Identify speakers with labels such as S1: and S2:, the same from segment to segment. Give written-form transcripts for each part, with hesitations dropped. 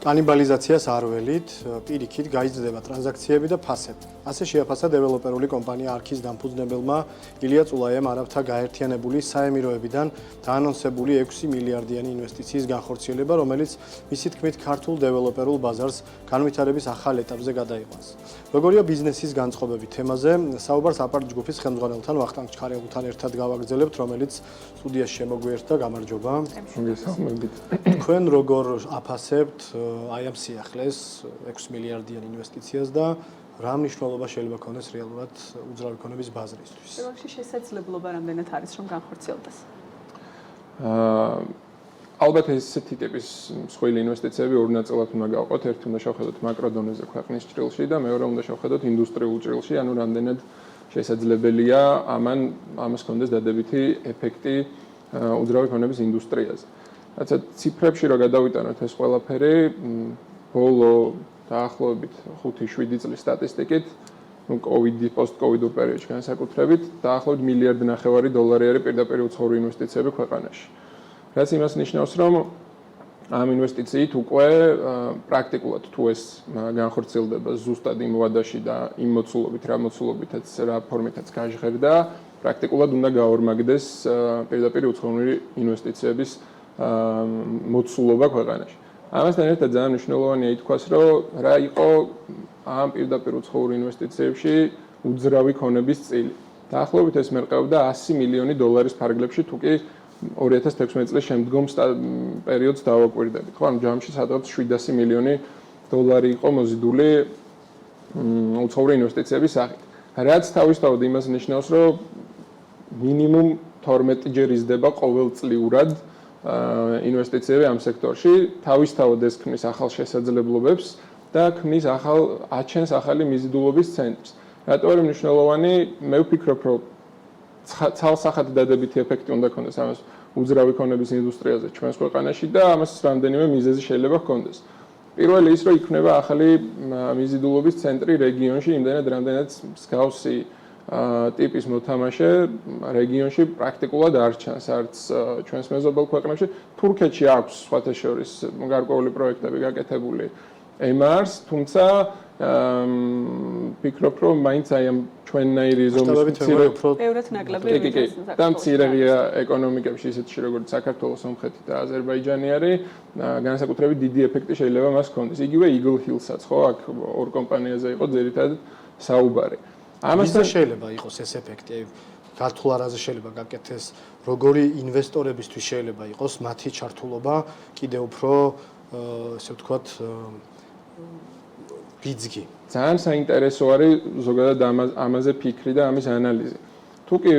S1: კანიბალიზაციას არ ველით, პირიქით გაიზრდება ტრანზაქციები და ფასები. ასე შეაფასა დეველოპერული კომპანია არქის დამფუძნებელმა ილია წულაიამ არაბთა გაერთიანებული საემიროებიდან დაანონსებული 6 მილიარდიანი ინვესტიციის განხორციელება, რომელიც მისი თქმით ქართულ დეველოპერულ ბაზარს განვითარების ახალ ეტაპზე გადაიყვანს. როგორია ბიზნესის განწყობები თემაზე, საუბარს აპარატ ჯგუფის ხელმძღვანელთან ვახტანგ ჩხარიაღვთან ერთად გავაგრძელებთ, რომელიც სტუდიაში შემოგვიერთდა. გამარჯობა. თქვენ როგორ აფასებთ აი ამ სიახლეს 6 მილიარდიან ინვესტიციას და რა მნიშვნელობა შეიძლება ქონდეს რეალურად უძრავი ქონების ბაზრისთვის?
S2: პირველში შესაძლებლობა რამდენად არის რომ განხორციელდეს?
S3: ალბათ ესეთი ტიპის მსხვილი ინვესტიციები ორ ნაწილად უნდა გავყოთ. ერთი უნდა შევხედოთ მაკრო დონეზე ქვეყნის ჭრილში და მეორე უნდა შევხედოთ ინდუსტრიულ ჭრილში, ანუ რამდენად შესაძლებელია ამას ქონდეს დადებითი ეფექტი უძრავი ქონების ინდუსტრიაზე. რაცა ციფრებში რო გადავიტანოთ ეს ყველაფერი, ბოლო დაახლოებით 5-7 წლის სტატისტიკით, პოსტ-კოვიდურ პერიოდში განსაკუთრებით, დაახლოებით $1.5 მილიარდი არის პირდაპირ უცხოური ინვესტიციები ქვეყანაში. რაც იმას ნიშნავს, რომ ამ ინვესტიციით უკვე პრაქტიკულად თუ ეს განხორციელდება ზუსტად იმ ვადაში და იმ მოცულობით, რა მოცულობითაც, რა ფორმითაც გაჟღერდა, პრაქტიკულად უნდა გაორმაგდეს პირდაპირ უცხოური ინვესტიციების მოცულობა ქვეყანაში. ამასთან ერთად ძალიან მნიშვნელოვანია ითქვას, რომ რა იყო ამ პირდაპირ უცხოურ ინვესტიციებში უძრავი ქონების წილი. დაახლოებით ეს მერყეობდა $100 მილიონი ფარგლებში, თუ კი 2016 წლის შემდგომ პერიოდს დავაკვირდებით. ხო, ანუ ჯამში სადღაც $700 მილიონი იყო მოზიდული უცხოური ინვესტიციების სახით. რაც თავისთავად იმას ნიშნავს, რომ მინიმუმ 12 ჯერ იზრდება ყოველწლიურად ინვესტიციები ამ სექტორში, თავისთავად ეს ქმნის ახალ შესაძლებლობებს და ქმნის აჩენს ახალი მიზიდულობის ცენტრს. რატო არის მნიშვნელოვანი? მე ვფიქრობ, რომ ცალსახად დადებითი ეფექტი უნდა ქონდეს ამას უძრავი ქონების ინდუსტრიაზე ჩვენს ქვეყანაში და ამას რამდენიმე მიზეზი შეიძლება ჰქონდეს. პირველი ის, რომ იქნება ახალი მიზიდულობის ცენტრი რეგიონში, იმდენად რამდენად მსგავსი ტიპის მოთამაშე რეგიონში პრაქტიკულად არ ჩანს, არც ჩვენს მეზობელ ქვეყნებში. თურქეთში აქვს სხვათა შორის გარკვეული პროექტები გაკეთებული MRs, თუმცა ფიქრობ, რომ მაინც აი ამ ჩვენნაირი ზომის
S2: ბევრად ნაკლები
S3: და მცირეღია ეკონომიკებში, ისეთში როგორც საქართველოს, სომხეთი და აზერბაიჯანი არის, განსაკუთრებით დიდი ეფექტი შეიძლება მას ჰქონდეს. იგივე Eagle Hill-საც, ხო, აქ ორ კომპანიაზე იყო ძირითადად საუბარი.
S1: ამასთან შეიძლება იყოს ეს ეფექტი, აი გართულ არაზე შეიძლება გაკეთდეს, როგორი ინვესტორებისთვის შეიძლება იყოს მათი ჩართულობა კიდევ უფრო ესე ვთქვათ ბიძგი.
S3: ძალიან საინტერესო არის ზოგადად ამაზე ფიქრი და ამის ანალიზი. თუ კი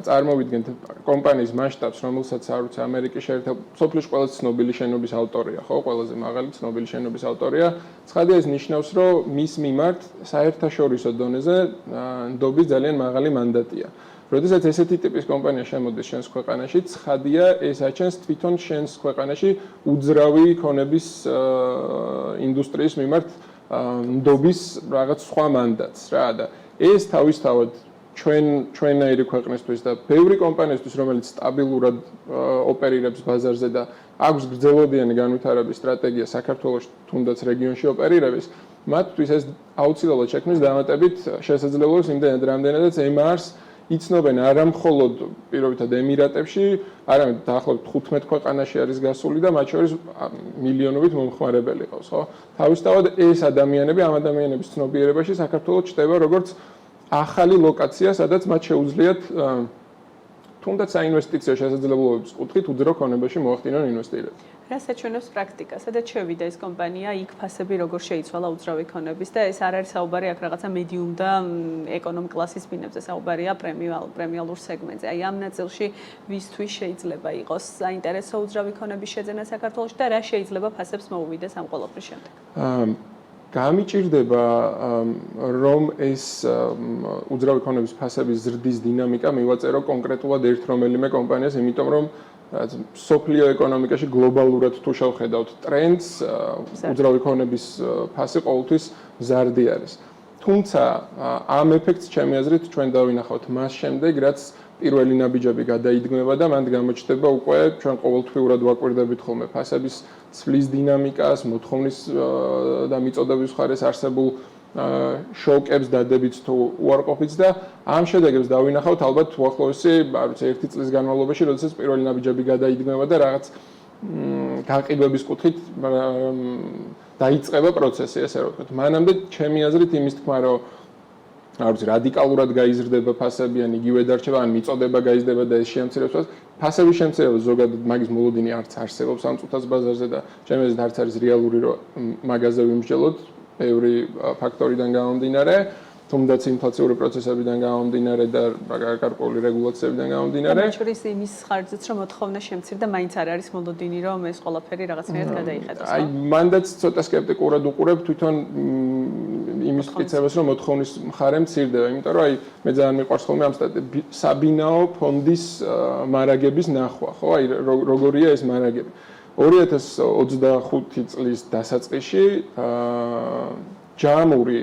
S3: წარმოვიდგენთ კომპანიის მასშტაბს, რომელსაც არც ამერიკის შეერთებული სოფლის ყველაზე ცნობილი შენობის ავტორია, ხო, ყველაზე მაღალი ცნობილი შენობის ავტორია, ცხადია ეს ნიშნავს, რომ მის მიმართ საერთაშორისო დონეზე ნდობის ძალიან მაღალი მანდატია. როდესაც ესეთი ტიპის კომპანია შემოდის შენს ქვეყანაში, ცხადია ეს აჩენს თვითონ შენს ქვეყანაში უძრავი ქონების ინდუსტრიის მიმართ ნდობის რაღაც სხვა მანდატს რა და ეს თავისთავად ჩვენნაირი ქვეყნისთვის და ბევრი კომპანიისთვის, რომელიც სტაბილურად ოპერირებს ბაზარზე და აქვს გრძელვადიანი განვითარების სტრატეგია საქართველოს თუნდაც რეგიონში ოპერირების, მათთვის ეს აუცილებლად შექმნის დამატებით შესაძლებლობას იმდენად, რამდენადაც MRs იცნობენ არა მხოლოდ პირობითად ემირატებში, არამედ დაახლოებით 15 ქვეყანაში არის გასული და მათ შორის მილიონობით მომხმარებელი ყავს, ხო? თავისთავად ეს ადამიანები ამ ადამიანების ცნობიერებაში საქართველოს ჩნდება როგორც ახალი ლოკაცია, სადაც მათ შეუძლიათ თუნდაც საინვესტიციო შესაძლებლობების კუთხით უძრავ ქონებაში მოახდინონ ინვესტირება.
S2: რა საჩვენებს პრაქტიკა? სადაც შევიდა ეს კომპანია, იქ ფასები როგორ შეიცვალა უძრავი ქონების და ეს არ არის საუბარი აქ რაღაცა მედიუმ და ეკონომ კლასის ბინებზე, საუბარია პრემიალურ სეგმენტზე. აი ამ ნაწილში ვისთვის შეიძლება იყოს საინტერესო უძრავი ქონების შეძენა საქართველოში და რა შეიძლება ფასებს მოუვიდეს ამ ყველაფრის შემდეგ?
S3: გამიჭირდება რომ ეს უძრავი ქონების ფასების ზრდის დინამიკა მივაწერო კონკრეტულად ერთ რომელიმე კომპანიას, იმიტომ რომ სოფლიო ეკონომიკაში გლობალურად თუ შევხედავთ ტრენდს, უძრავი ქონების ფასი ყოველთვის მზარდი არის. თუმცა ამ ეფექტს ჩემი აზრით ჩვენ დავინახავთ მას შემდეგ, რაც პირველი ნაბიჯები გადაიდგმება და მანდ გამოჩნდება უკვე ჩვენ ყოველთვიურად ვაკვირდებით ხოლმე ფასების ცვლის დინამიკას, მოთხოვნის და მიწოდების მხარეს არსებულ შოკებს დადებით თუ უარყოფით და ამ შედეგებს დავინახავთ ალბათ უახლოესი, არ ვიცი, 1 წლის განმავლობაში, როდესაც პირველი ნაბიჯები გადაიდგმება და რაღაც გაყიდვების კუთხით დაიწყება პროცესი, ესე რომ ვთქვათ. მანამდე ჩემი აზრით იმის თქმა, რომ არ ვიცი, რადიკალურად გაიზრდება ფასები, ან იგივე დარჩება, ან მიწოდება გაიზრდება და ეს შეამცირებს ფასების შემცირება ზოგადად მაგის მოლოდინი არც არსებობს ამ წუთას ბაზარზე და ჩემი აზრით არც არის რეალური, რომ მაგაზე ვიმსჯელოთ ბევრი ფაქტორიდან გამომდინარე, თუმდაც ინფლაციური პროცესებიდან გამომდინარე და გარკვეული რეგულაციებიდან გამომდინარე.
S2: შორის იმის ხარჯზეც რომ მოთხოვნა შემცირდა, მაინც არ არის მოლოდინი, რომ ეს ყველაფერი რაღაცნაირად გადაიხედოს.
S3: აი, მანდაც ცოტა სკეპტიკურად უყურებ თვითონ იმის მტკიცებას, რომ მოთხოვნის მხარე მცირდება, იმიტომ რომ აი მე ძალიან მიყვარს ხოლმე ამ საბინაო ფონდის მარაგების ნახვა, ხო? აი როგორია ეს მარაგები. 2025 წლის დასაწყისში ჯამური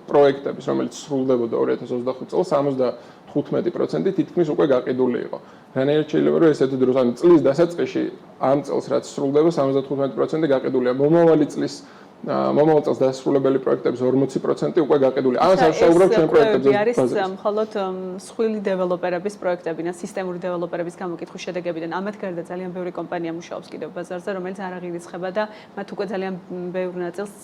S3: პროექტების, რომელიც სრულდებოდა 2025 წელს, 75% თითქმის უკვე გაყიდული იყო. რანაირად შეიძლება რომ ესეთი დროს, ანუ წლის დასაწყისში ამ წელს რაც სრულდება, 75% გაყიდულია. მომავალ წელს დასრულებელი პროექტების 40% უკვე გაყიდული. ამას არ ვსაუბრობ ჩვენ პროექტებზე.
S2: არის მხოლოდ მსხვილი დეველოპერების პროექტებიდან, სისტემური დეველოპერების გამოკითხვის შედეგებიდან. ამათ გარდა ძალიან ბევრი კომპანია მუშაობს კიდევ ბაზარზე, რომელიც არ აღირიცხება და მათ უკვე ძალიან ბევრ ნაწილს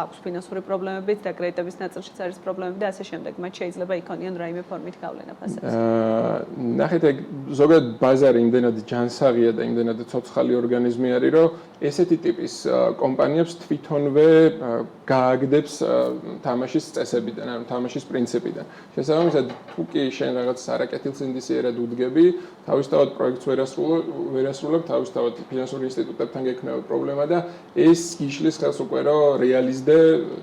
S2: აქვს ფინანსური პრობლემებიც და კრედიტების ნაწილშიც არის პრობლემები და ასე შემდეგ. მათ შეიძლება იქონიან რაიმე ფორმით გავლენა ფასებზე.
S3: ნახეთ, ეგ ზოგადად ბაზარი იმდენად ჯანსაღია და იმდენად ცოცხალი ორგანიზმი არის, რომ ესეთი ტიპის კომპანიებს თვითონვე გააგდებს თამაშის წესებიდან, ანუ თამაშის პრინციპიდან. შესაბამისად, თუ კი შენ რაღაც არაკეთილ ინდისიერად უდგები, თავისთავად პროექტს ვერასრულებ, თავისთავად ფინანსური ინსტიტუტებთან გექნება პრობლემა და ეს გიშლის ხელს უკვე რომ რეალიზდე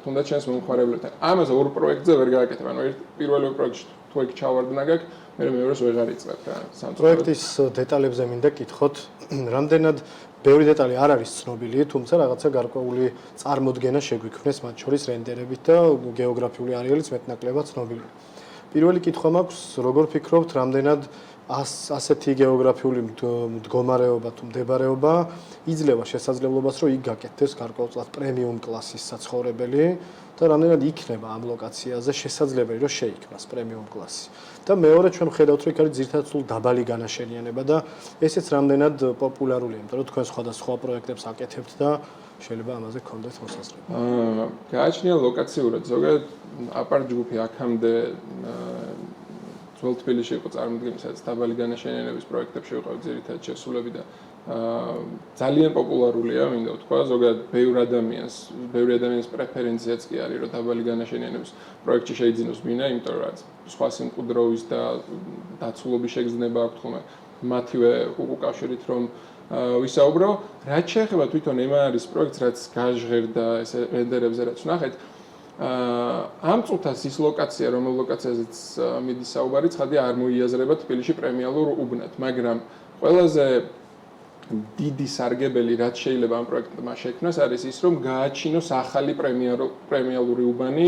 S3: თუნდაც შენს მომხმარებლებთან. ამას ორ პროექტზე ვერ გააკეთებ, ანუ პირველ პროექტში თუ ეგ ჩავარდნა გაქვს, მე მეორეს ვეღარ იწყებ რა.
S1: პროექტის დეტალებზე მინდა გითხოთ, რამდენად ბევრი დეტალი არ არის ცნობილი, თუმცა რაღაცა გარკვეული წარმოდგენა შეგვიქმნეს მათ შორის რენდერებით და გეოგრაფიული არეალიც მეტნაკლებად ცნობილია. პირველი კითხვა მაქვს, როგორ ფიქრობთ, რამდენად ასეთი გეოგრაფიული მდგომარეობა თუ მდებარეობა იძლევა შესაძლებლობას, რომ იქ გაკეთდეს გარკვეულწილად პრემიუმ კლასის საცხოვრებელი და რამდენად იქნება ამ ლოკაციაზე შესაძლებელი, რომ შეიქმნას პრემიუმ კლასი. და მეორე ჩვენ ვხედავთ, რომ იქ არის ძირითადად სულ დაბალი განაშენიანება და ესეც რამდენად პოპულარულია, იმიტომ რომ თქვენ სხვადასხვა პროექტებს აკეთებთ და შეიძლება ამაზე გქონდეთ მოსაზრება.
S3: გააჩნია ლოკაციურად, ზოგადად აპარტ ჯგუფი აქამდე ძველ თბილისში იყო წარმოდგენილი, სადაც დაბალი განაშენიანების პროექტებში იყო ძირითადად შესულები და ძალიან პოპულარულია, მინდა ვთქვა, ზოგადად ბევრი ადამიანის პრეფერენციაც კი არის, რომ დაბალი განაშენიანების პროექტში შეიძინოს მინა, იმიტომ რომ სხვა სიმკვდროვის და დაცულობის შეგრძნება აქვს ხოლმე მათივე უკავშირით რომ ვისაუბრო, რაც შეეხება თვითონ MRR-ის პროექტს, რაც გაჟღერდა ეს რენდერებზე, რაც ვნახეთ, ამ წუთას ის ლოკაცია, რომელ ლოკაციაზეც მიდის საუბარი, ცხადია არ მოიაზრება თბილისში პრემიალურ უბნად, მაგრამ ყველაზე დიდი სარგებელი, რაც შეიძლება ამ პროექტმა შექმნას, არის ის, რომ გააჩინოს ახალი პრემიალური უბანი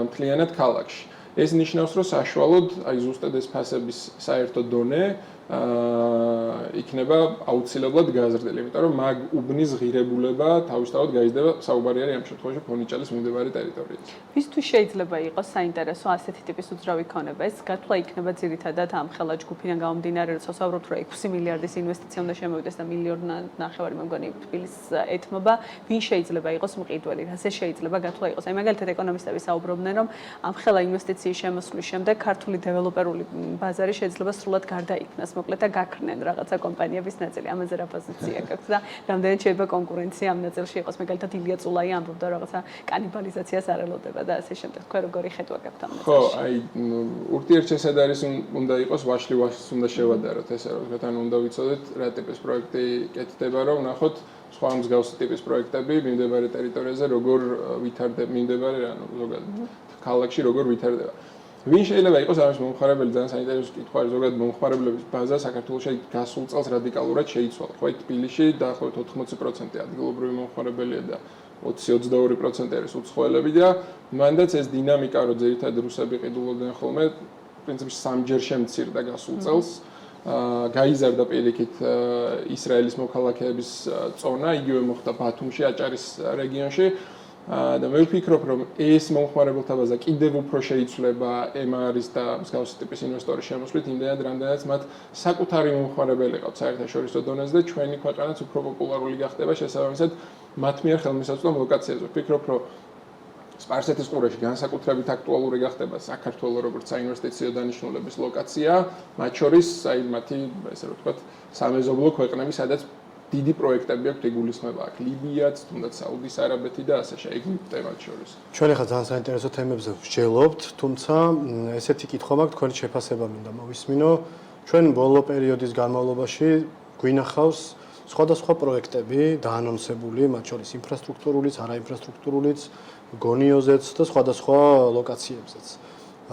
S3: მთლიანად ქალაქში. ეს ნიშნავს, რომ საშუალოდ, აი ზუსტად ეს ფასების საერთო დონე იქნება აუცილებლად გაზრდილი, იმიტომ რომ მაგ უბნის ღირებულება თავისთავად გაიზრდება, საუბარი არის ამ შემთხვევაში ფონიჭალის მიმდებარე ტერიტორიაზე.
S2: ვისთვის შეიძლება იყოს საინტერესო ასეთი ტიპის უძრავი ქონება? ეს გათვლა იქნება ძირითადად ამ ხელა ჯგუფიდან გამომდინარე, როცა ვსაუბრობთ, რომ 6 მილიარდის ინვესტიცია უნდა შემოვიდეს და 1.5 მილიონი მე მგონი თბილისს ეთმობა, ვინ შეიძლება იყოს მყიდველი? ასე შეიძლება გათვლა იყოს. აი მაგალითად ეკონომისტები საუბრობდნენ, რომ ამ ხელა ინვესტიციის შემოსვლის შემდეგ ქართული დეველოპერული ბაზარი შეიძლება სრულად გარდაიქმნას. მოკლედ და გაქრნენ რაღაცა კომპანიების ნაწილი. ამაზე რა პოზიცია გაქვს და რამდენად შეიძლება კონკურენცია ამ ნაწილში იყოს? მაგალითად ილია წულაი ამბობდა რაღაცა კანიბალიზაციას არ ელოდება და ასე შემდეგ. თქვენ როგორი ხედვა გაქვთ ამ ნაწილში?
S3: ხო, აი ურთიერთშესად არის უნდა იყოს ვაშლი ვაშლს უნდა შევადაროთ, ესე რომ ვთქვათ, ანუ უნდა ვიცოდეთ რა ტიპის პროექტი კეთდება, რომ ვნახოთ სხვა მსგავსი ტიპის პროექტები მიმდებარე ტერიტორიაზე როგორ ვითარდება, მიმდებარე ანუ ზოგადად ქალაქში როგორ ვითარდება. ვინ შეიძლება იყოს ამის მომხმარებელი? ძალიან საინტერესო კითხვა არის, ზოგადად მომხმარებლების ბაზა საქართველოში გასულ წელს რადიკალურად შეიცვალა. ხო, თბილისში დაახლოებით 80% ადგილობრივი მომხმარებელია და 20-22% არის უცხოელები და მანდაც ეს დინამიკა, რომ ძირითადად რუსები ყიდულობდნენ ხოლმე, პრინციპში სამჯერ შემცირდა გასულ წელს. გაიზარდა პირიქით ისრაელის მოქალაქეების წონა, იგივე მოხდა ბათუმში, აჭარის რეგიონში. და მე ვფიქრობ, რომ ეს მომხმარებელთა ბაზა კიდევ უფრო შეიცვლება MR-ის და მსგავსი ტიპის ინვესტორის შემოსვლით, იმდენად, რამდენადაც მათ საკუთარი მომხმარებელი ყავთ საერთაშორისო დონეზე და ჩვენი ქვეყანაც უფრო პოპულარული გახდება შესაბამისად მათ მიერ ხელმისაწვდომ ლოკაციაზე. ვფიქრობ, რომ სპარსეთის ყურეში განსაკუთრებით აქტუალური გახდება საქართველოს როგორც საინვესტიციო დანიშნულების ლოკაცია, მათ შორის აი მათი ესე რომ ვთქვათ, სამეზობლო ქვეყნები, სადაც დიდი პროექტები აქვს იგულისხმება აქ ლიბიაც, თუნდაც საუდის არაბეთი და ასე შეეგვიპტე მათ შორის.
S1: ჩვენ ახლა ძალიან საინტერესო თემებზე ვსჯელობთ, თუმცა ესეთი კითხვა მაქვს თქვენი შეფასება მინდა მოვისმინო. ჩვენ ბოლო პერიოდის განმავლობაში გვინახავს სხვადასხვა პროექტები დაანონსებული, მათ შორის ინფრასტრუქტურულიც, არაინფრასტრუქტურულიც, გონიოზეც და სხვადასხვა ლოკაციებზეც.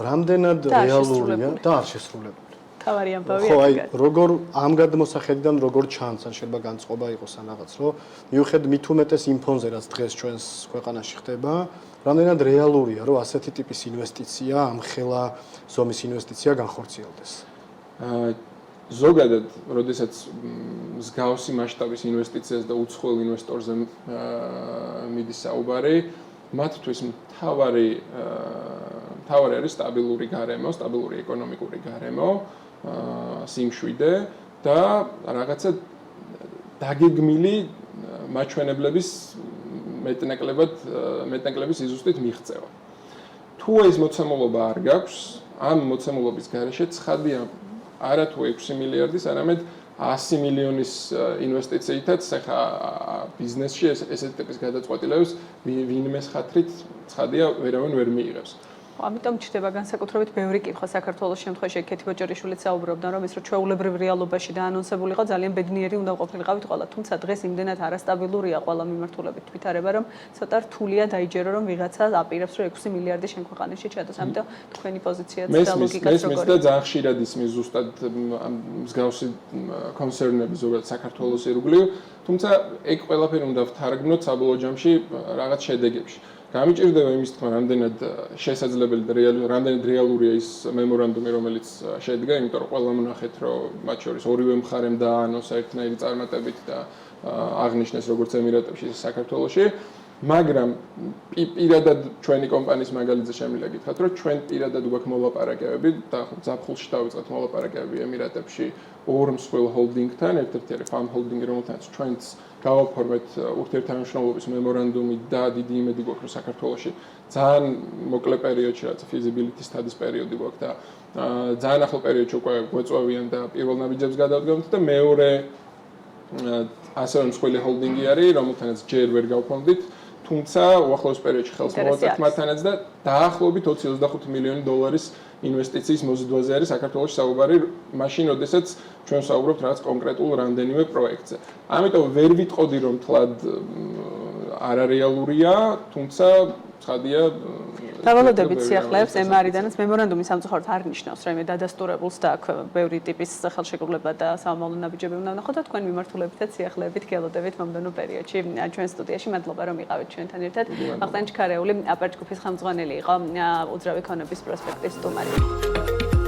S1: რამდენად რეალურია და არ შესრულებული.
S2: თავარი ამბავი
S1: ხო, აი, როგორ ამ გადმოსახედიდან როგორ ჩანს, ან შეიძლება განწყობა იყოს ან რაღაც, რომ მიუხედავად მით უმეტეს იმ ფონზე, რაც დღეს ჩვენს ქვეყანაში ხდება, რამდენად რეალურია, რომ ასეთი ტიპის ინვესტიცია, ამხელა ზომის ინვესტიცია განხორციელდეს.
S3: ზოგადად, როდესაც მსგავსი მასშტაბის ინვესტიციას და უცხოელ ინვესტორზე მიდის საუბარი, მათთვის მთავარი არის სტაბილური გარემო, სტაბილური ეკონომიკური გარემო, სიმშვიდე და რაღაცა დაგეგმილი მაჩვენებლების მეტნეკლების იზუსტით მიღწევა. თუ ეს მოცემულობა არ გაქვს, ამ მოცემულობის გარეშე ცხადია არა თუ 6 მილიარდის, არამედ 100 მილიონის ინვესტიციითაც ახლა ბიზნესში ესეთი ტიპის გადაწყვეტილებას ვინმე ხათრით ცხადია ვერავინ ვერ მიიღებს.
S2: ამიტომ ჩდება განსაკუთრებით ბევრი კითხვა საქართველოს შემთხვევაში ქეთი ბოჭორიშვილიც საუბრობდა რომ ის რო ჩვეულებრივ რეალობაში დაანონსებული იყო ძალიან ბედნიერი უნდა ყოფილიყავით ყველა თუმცა დღეს იმდენად არასტაბილურია ყველა მიმართულებით თვითარება რომ ცოტა რთულია დაიჯერო რომ ვიღაცა აპირებს რომ 6 მილიარდი შენ ქვეყანაში ჩადოს ამიტომ თქვენი პოზიციაც და ლოგიკაც
S3: როგორია მე და ძალიან ხშირად ისმის ზუსტად მსგავსი კონცერნები ზოგადად საქართველოს ირგვლივ თუმცა ეგ ყველაფერი უნდა ვთარგმნოთ საბოლოო ჯამში რაღაც შედეგებში გამიჭირდება იმის თქმა, რამდენად შესაძლებელი და რამდენად რეალურია ის მემორანდუმი, რომელიც შედგა, იმიტომ რომ ყველა მონახეთ, რომ მათ შორის ორივე მხარემ დაანონსა ერთნაირი წარმატებით და აღნიშნეს როგორც ემირატებში, ისე საქართველოში, მაგრამ პირადად ჩვენი კომპანიის მაგალითზე შემიძლია გითხრათ, რომ ჩვენ პირადად გვაქვს მოლაპარაკებები და ზაფხულში დავიწყეთ მოლაპარაკებები ემირატებში ორ მსხვილ ჰოლდინგთან, ერთ-ერთი არის FAM ჰოლდინგი, რომელთანაც ჩვენც გავაფორმეთ ურთიერთთანამშრომლობის მემორანდუმი და დიდი იმედი გვაქვს, რომ საქართველოში ძალიან მოკლე პერიოდში, რაც feasibility studies პერიოდი გვაქვს და ძალიან ახლო პერიოდში უკვე გვეწვევიან და პირველ ნაბიჯებს გადავდგამთ და მეორე ასევე მსხვილი ჰოლდინგი არის, რომელთანაც ჯერ ვერ გავფორმდით, თუმცა უახლოეს პერიოდში ხელს მოვაწევთ მათთანაც და დაახლოებით 20-25 მილიონი დოლარის ინვესტიციის მოზიდვაზე არის საქართველოში საუბარი, მაშინ როდესაც ჩვენ საუბრობთ რაღაც კონკრეტულ რამდენიმე პროექტზე. ამიტომ ვერ ვიტყოდი რომ თლად არარეალურია, თუმცა ცხადია
S2: დავალოდებით სიახლეებს MR-დანაც მემორანდუმი სამწუხაროდ არ ნიშნავს რაიმე დადასტურებულს და აქ ბევრი ტიპის ხელშეკრულება და სამომავლო ნაბიჯები უნდა ვნახოთ და თქვენ მიმართულებითაც სიახლეებით გელოდებით მომდევნო პერიოდში ჩვენ სტუდიაში მადლობა რომ იყავით ჩვენთან ერთად. ვახტანგ ჩქარეული აპარჯგუფის ხელმძღვანელი იყო უძრავი ქონების პროსპექტის სტუმარი.